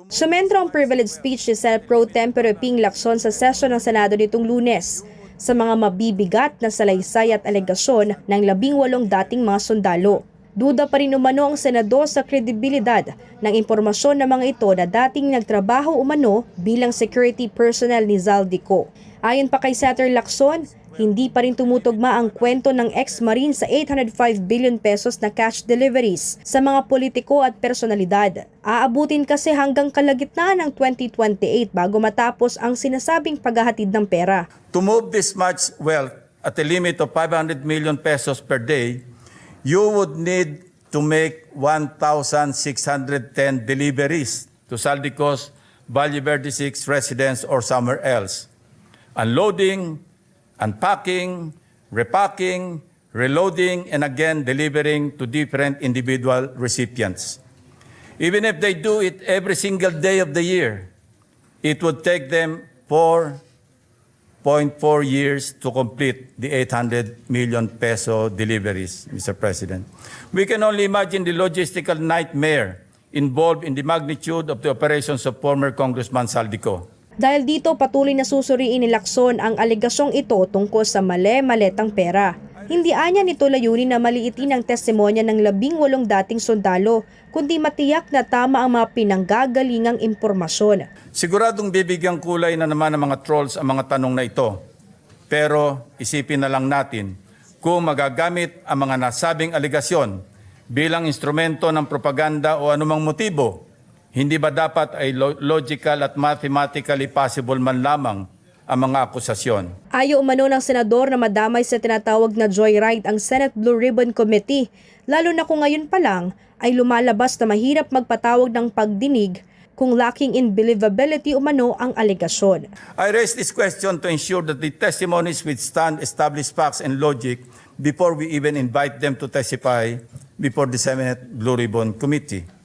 Sumentro ang privilege speech ni Senate Pro Tempore Ping Lacson sa sesyon ng Senado nitong Lunes sa mga mabibigat na salaysay at alegasyon ng 18 dating mga sundalo. Duda pa rin umano ang senador sa kredibilidad ng impormasyon ng mga ito na dating nagtrabaho umano bilang security personnel ni Zaldico. Ayon pa kay Senator Lacson, hindi pa rin tumutugma ang kwento ng ex-marine sa 805 billion pesos na cash deliveries sa mga politiko at personalidad. Aabutin kasi hanggang kalagitnaan ng 2028 bago matapos ang sinasabing paghahatid ng pera. To move this much wealth at a limit of 500 million pesos per day, you would need to make 1,610 deliveries to Zaldico's Valle Verde 6 residence or somewhere else. Unloading, unpacking, repacking, reloading, and again delivering to different individual recipients. Even if they do it every single day of the year, it would take them 4.4 years to complete the 800 million peso deliveries, Mr. President. We can only imagine the logistical nightmare involved in the magnitude of the operations of former Congressman Zaldico. Dahil dito patuloy na susuriin ni Lacson ang alegasyong ito tungkol sa mali-maletang pera. Hindi anya nito layunin na maliitin ang testimonya ng 18 dating sundalo, kundi matiyak na tama ang mga pinanggagalingang impormasyon. Siguradong bibigyang kulay na naman ng mga trolls ang mga tanong na ito. Pero isipin na lang natin kung magagamit ang mga nasabing alegasyon bilang instrumento ng propaganda o anumang motibo, hindi ba dapat ay logical at mathematically possible man lamang ang mga akusasyon? Ayaw umano ng senador na madamay sa tinatawag na joyride ang Senate Blue Ribbon Committee, lalo na kung ngayon pa lang ay lumalabas na mahirap magpatawag ng pagdinig kung lacking in believability umano ang alegasyon. I raise this question to ensure that the testimonies withstand established facts and logic before we even invite them to testify before the Senate Blue Ribbon Committee.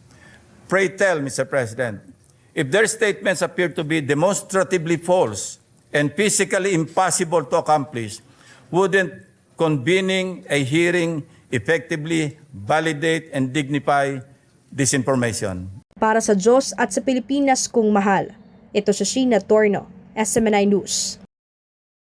Pray tell, Mr. President, if their statements appear to be demonstratively false and physically impossible to accomplish, wouldn't convening a hearing effectively validate and dignify this information? Para sa Diyos at sa Pilipinas kung mahal. Ito si Sheena Torno, SMNI News.